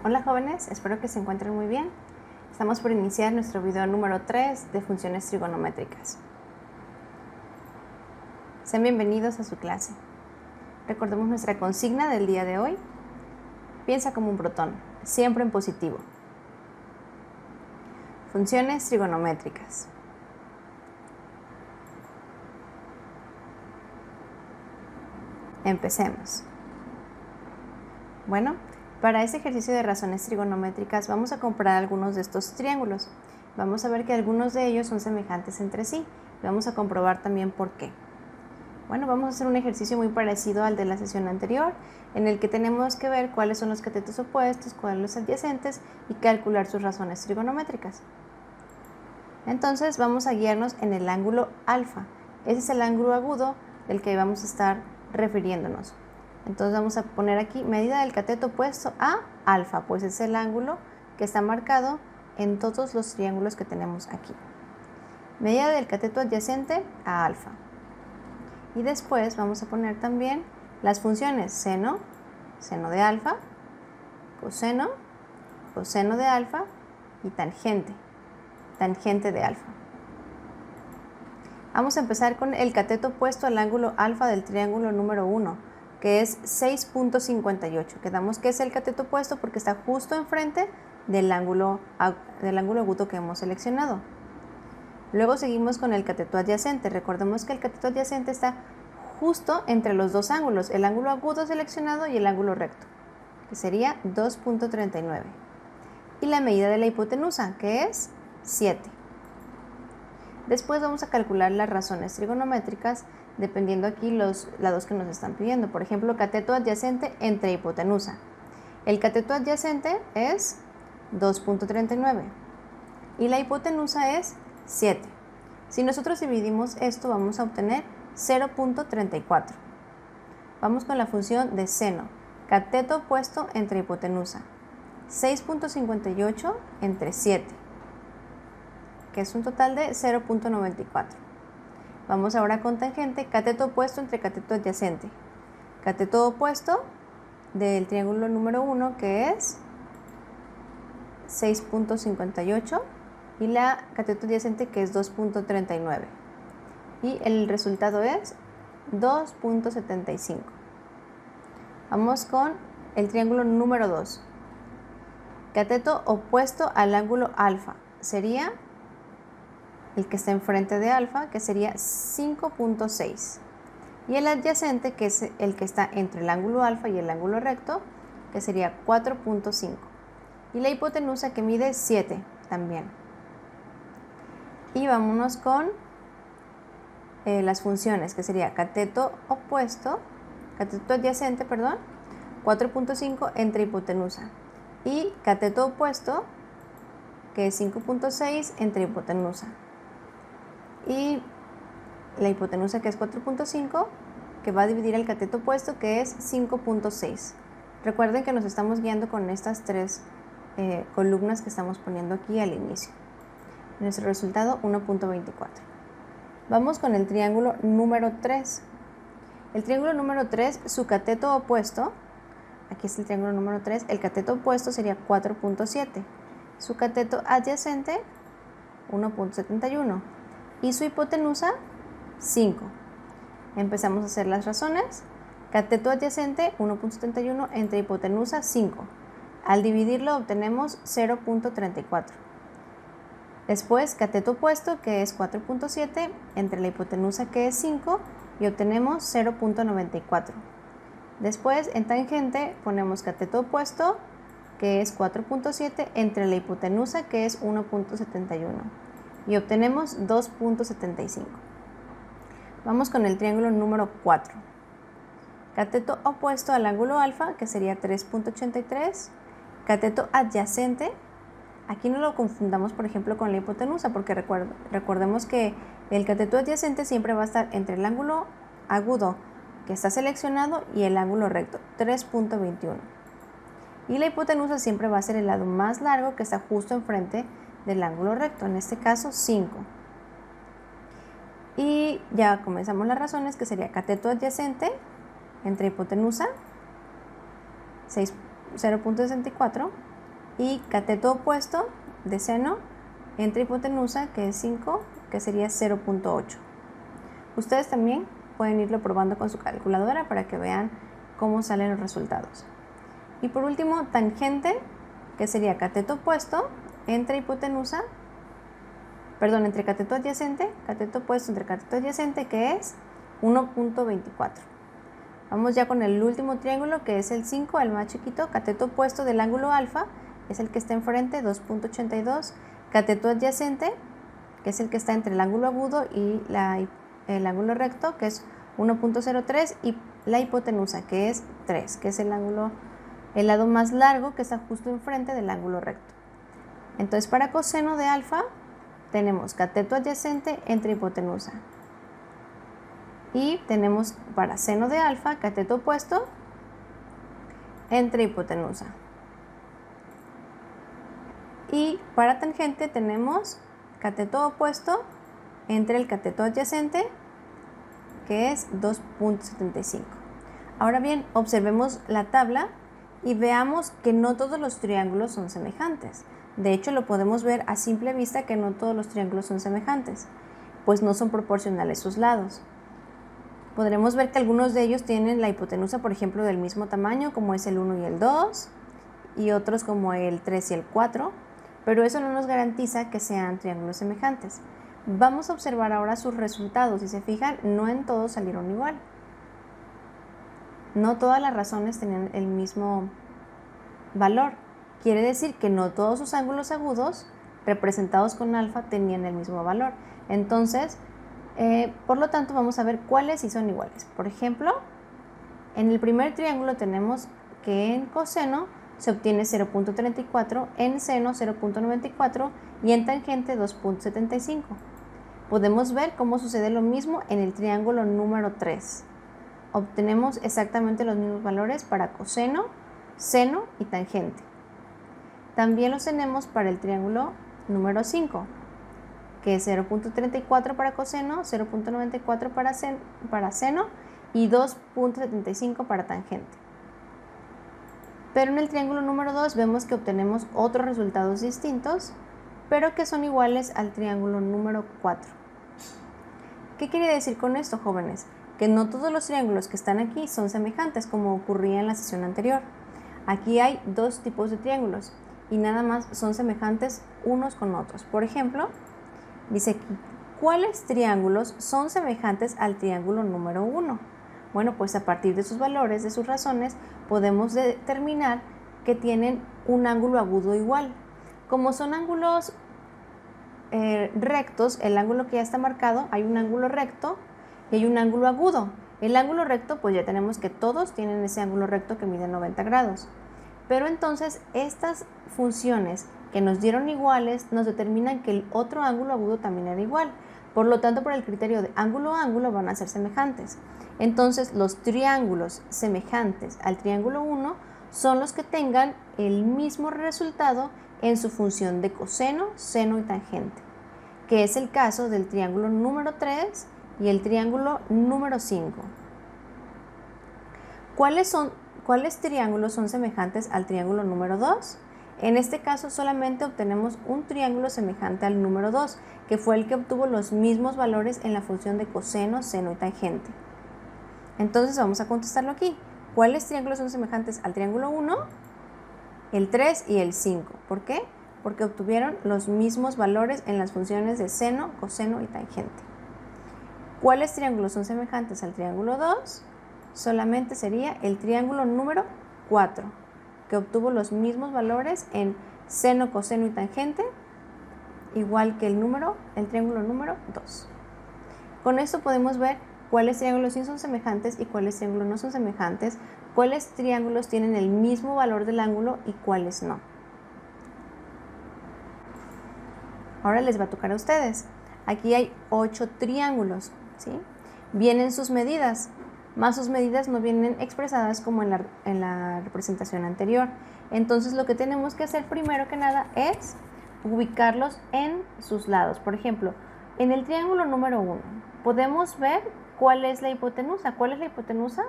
Hola jóvenes, espero que se encuentren muy bien. Estamos por iniciar nuestro video número 3 de funciones trigonométricas. Sean bienvenidos a su clase. Recordemos nuestra consigna del día de hoy. Piensa como un protón, siempre en positivo. Funciones trigonométricas. Empecemos. Bueno, para este ejercicio de razones trigonométricas vamos a comparar algunos de estos triángulos. Vamos a ver que algunos de ellos son semejantes entre sí. Vamos a comprobar también por qué. Bueno, vamos a hacer un ejercicio muy parecido al de la sesión anterior, en el que tenemos que ver cuáles son los catetos opuestos, cuáles los adyacentes y calcular sus razones trigonométricas. Entonces vamos a guiarnos en el ángulo alfa. Ese es el ángulo agudo del que vamos a estar refiriéndonos. Entonces vamos a poner aquí medida del cateto opuesto a alfa, pues es el ángulo que está marcado en todos los triángulos que tenemos aquí. Medida del cateto adyacente a alfa. Y después vamos a poner también las funciones seno, seno de alfa, coseno, coseno de alfa y tangente, tangente de alfa. Vamos a empezar con el cateto opuesto al ángulo alfa del triángulo número 1, que es 6.58. Quedamos que es el cateto opuesto porque está justo enfrente del ángulo agudo que hemos seleccionado. Luego seguimos con el cateto adyacente. Recordemos que el cateto adyacente está justo entre los dos ángulos, el ángulo agudo seleccionado y el ángulo recto, que sería 2.39. Y la medida de la hipotenusa, que es 7. Después vamos a calcular las razones trigonométricas dependiendo aquí los lados que nos están pidiendo. Por ejemplo, cateto adyacente entre hipotenusa. El cateto adyacente es 2.39 y la hipotenusa es 7. Si nosotros dividimos esto, vamos a obtener 0.34. Vamos con la función de seno. Cateto opuesto entre hipotenusa. 6.58 entre 7, que es un total de 0.94. Vamos ahora con tangente. Cateto opuesto entre cateto adyacente. Cateto opuesto del triángulo número 1, que es 6.58. y la cateto adyacente, que es 2.39. y el resultado es 2.75. Vamos con el triángulo número 2. Cateto opuesto al ángulo alfa sería el que está enfrente de alfa, que sería 5.6. y el adyacente, que es el que está entre el ángulo alfa y el ángulo recto, que sería 4.5. y la hipotenusa, que mide 7 también. Y vámonos con las funciones, que sería cateto adyacente, 4.5 entre hipotenusa, y cateto opuesto, que es 5.6 entre hipotenusa, y la hipotenusa, que es 4.5, que va a dividir el cateto opuesto, que es 5.6. Recuerden que nos estamos guiando con estas tres columnas que estamos poniendo aquí al inicio. Nuestro resultado, 1.24. Vamos con el triángulo número 3. El triángulo número 3, su cateto opuesto, aquí es el triángulo número 3, el cateto opuesto sería 4.7. Su cateto adyacente, 1.71. y su hipotenusa, 5. Empezamos a hacer las razones. Cateto adyacente, 1.71 entre hipotenusa, 5. Al dividirlo obtenemos 0.34. Después, cateto opuesto, que es 4.7 entre la hipotenusa, que es 5, y obtenemos 0.94. Después, en tangente, ponemos cateto opuesto, que es 4.7 entre la hipotenusa, que es 1.71, y obtenemos 2.75. Vamos con el triángulo número 4. Cateto opuesto al ángulo alfa, que sería 3.83. Cateto adyacente. Aquí no lo confundamos, por ejemplo, con la hipotenusa, porque recordemos que el cateto adyacente siempre va a estar entre el ángulo agudo que está seleccionado y el ángulo recto, 3.21. Y la hipotenusa siempre va a ser el lado más largo que está justo enfrente del ángulo recto, en este caso 5. Y ya comenzamos las razones, que sería cateto adyacente entre hipotenusa, 0.64, y cateto opuesto de seno entre hipotenusa, que es 5, que sería 0.8. Ustedes también pueden irlo probando con su calculadora para que vean cómo salen los resultados. Y por último, tangente, que sería cateto opuesto entre hipotenusa, entre cateto opuesto entre cateto adyacente, que es 1.24. Vamos ya con el último triángulo, que es el 5, el más chiquito. Cateto opuesto del ángulo alfa es el que está enfrente, 2.82. Cateto adyacente, que es el que está entre el ángulo agudo y el ángulo recto, que es 1.03, y la hipotenusa, que es 3, que es el lado más largo que está justo enfrente del ángulo recto. Entonces, para coseno de alfa tenemos cateto adyacente entre hipotenusa. Y tenemos para seno de alfa cateto opuesto entre hipotenusa. Y para tangente tenemos cateto opuesto entre el cateto adyacente, que es 2.75. Ahora bien, observemos la tabla y veamos que no todos los triángulos son semejantes. De hecho, lo podemos ver a simple vista que no todos los triángulos son semejantes, pues no son proporcionales sus lados. Podremos ver que algunos de ellos tienen la hipotenusa, por ejemplo, del mismo tamaño, como es el 1 y el 2, y otros como el 3 y el 4, pero eso no nos garantiza que sean triángulos semejantes. Vamos a observar ahora sus resultados. Si se fijan, no en todos salieron igual. No todas las razones tenían el mismo valor. Quiere decir que no todos sus ángulos agudos representados con alfa tenían el mismo valor. Entonces, por lo tanto, vamos a ver cuáles sí son iguales. Por ejemplo, en el primer triángulo tenemos que en coseno se obtiene 0.34, en seno 0.94 y en tangente 2.75. Podemos ver cómo sucede lo mismo en el triángulo número 3. Obtenemos exactamente los mismos valores para coseno, seno y tangente. También los tenemos para el triángulo número 5, que es 0.34 para coseno, 0.94 para seno y 2.75 para tangente. Pero en el triángulo número 2 vemos que obtenemos otros resultados distintos, pero que son iguales al triángulo número 4. ¿Qué quiere decir con esto, jóvenes? Que no todos los triángulos que están aquí son semejantes, como ocurría en la sesión anterior. Aquí hay dos tipos de triángulos y nada más son semejantes unos con otros. Por ejemplo, dice aquí, ¿cuáles triángulos son semejantes al triángulo número 1? Bueno, pues a partir de sus valores, de sus razones, podemos determinar que tienen un ángulo agudo igual. Como son ángulos rectos, el ángulo que ya está marcado, hay un ángulo recto y hay un ángulo agudo. El ángulo recto, pues ya tenemos que todos tienen ese ángulo recto que mide 90 grados. Pero entonces estas funciones que nos dieron iguales nos determinan que el otro ángulo agudo también era igual. Por lo tanto, por el criterio de ángulo a ángulo van a ser semejantes. Entonces, los triángulos semejantes al triángulo 1 son los que tengan el mismo resultado en su función de coseno, seno y tangente, que es el caso del triángulo número 3 y el triángulo número 5. ¿Cuáles triángulos son semejantes al triángulo número 2? En este caso solamente obtenemos un triángulo semejante al número 2, que fue el que obtuvo los mismos valores en la función de coseno, seno y tangente. Entonces vamos a contestarlo aquí. ¿Cuáles triángulos son semejantes al triángulo 1? El 3 y el 5. ¿Por qué? Porque obtuvieron los mismos valores en las funciones de seno, coseno y tangente. ¿Cuáles triángulos son semejantes al triángulo 2? Solamente sería el triángulo número 4, que obtuvo los mismos valores en seno, coseno y tangente, igual que el triángulo número 2. Con esto podemos ver cuáles triángulos sí son semejantes y cuáles triángulos no son semejantes, cuáles triángulos tienen el mismo valor del ángulo y cuáles no. Ahora les va a tocar a ustedes. Aquí hay 8 triángulos, ¿sí? Vienen sus medidas, más sus medidas no vienen expresadas como en la representación anterior. Entonces lo que tenemos que hacer primero que nada es ubicarlos en sus lados. Por ejemplo, en el triángulo número 1 podemos ver cuál es la hipotenusa. ¿Cuál es la hipotenusa?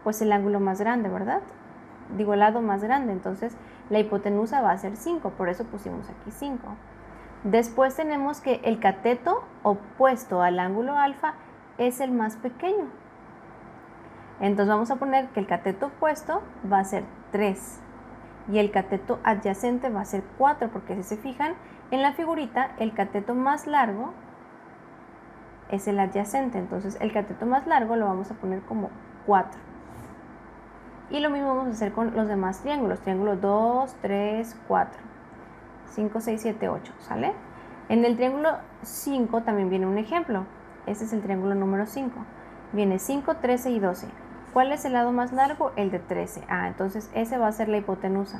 Pues el ángulo más grande, ¿verdad? digo, el lado más grande, entonces la hipotenusa va a ser 5, por eso pusimos aquí 5. Después tenemos que el cateto opuesto al ángulo alfa es el más pequeño. Entonces vamos a poner que el cateto opuesto va a ser 3 y el cateto adyacente va a ser 4, porque si se fijan en la figurita, el cateto más largo es el adyacente, entonces el cateto más largo lo vamos a poner como 4. Y lo mismo vamos a hacer con los demás triángulos, triángulo 2, 3, 4, 5, 6, 7, 8, ¿sale? En el triángulo 5 también viene un ejemplo, este es el triángulo número 5, viene 5, 13 y 12. ¿Cuál es el lado más largo? El de 13. Entonces ese va a ser la hipotenusa.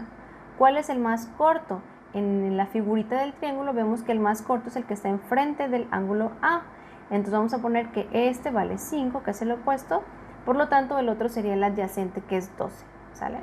¿Cuál es el más corto? En la figurita del triángulo vemos que el más corto es el que está enfrente del ángulo A. Entonces vamos a poner que este vale 5, que es el opuesto, por lo tanto el otro sería el adyacente, que es 12, ¿sale?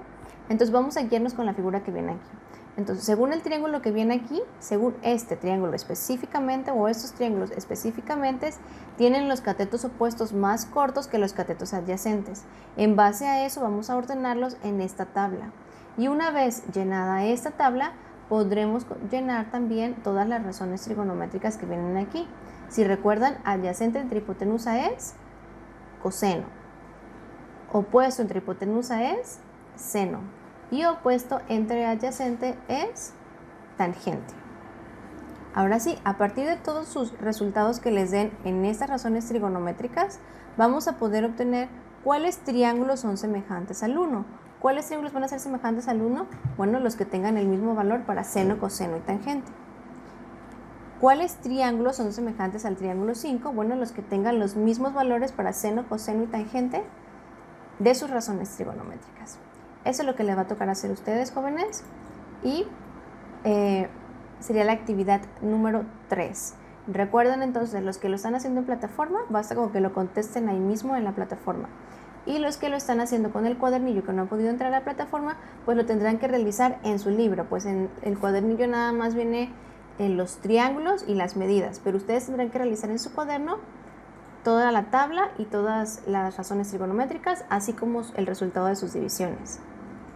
Entonces vamos a guiarnos con la figura que viene aquí. Entonces, según el triángulo que viene aquí, según este triángulo específicamente o estos triángulos específicamente, tienen los catetos opuestos más cortos que los catetos adyacentes. En base a eso vamos a ordenarlos en esta tabla. Y una vez llenada esta tabla, podremos llenar también todas las razones trigonométricas que vienen aquí. Si recuerdan, adyacente entre hipotenusa es coseno. Opuesto entre hipotenusa es seno. Y opuesto entre adyacente es tangente. Ahora sí, a partir de todos sus resultados que les den en estas razones trigonométricas, vamos a poder obtener cuáles triángulos son semejantes al 1. ¿Cuáles triángulos van a ser semejantes al 1? Bueno, los que tengan el mismo valor para seno, coseno y tangente. ¿Cuáles triángulos son semejantes al triángulo 5? Bueno, los que tengan los mismos valores para seno, coseno y tangente de sus razones trigonométricas. Eso es lo que les va a tocar hacer a ustedes, jóvenes, y sería la actividad número 3. Recuerden entonces, los que lo están haciendo en plataforma, basta con que lo contesten ahí mismo en la plataforma. Y los que lo están haciendo con el cuadernillo que no han podido entrar a la plataforma, pues lo tendrán que realizar en su libro, pues en el cuadernillo nada más viene los triángulos y las medidas, pero ustedes tendrán que realizar en su cuaderno toda la tabla y todas las razones trigonométricas, así como el resultado de sus divisiones.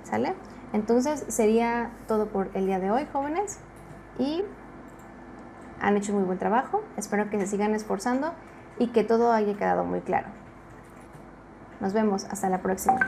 ¿Sale? Entonces sería todo por el día de hoy, jóvenes, y han hecho muy buen trabajo. Espero que se sigan esforzando y que todo haya quedado muy claro. Nos vemos, hasta la próxima.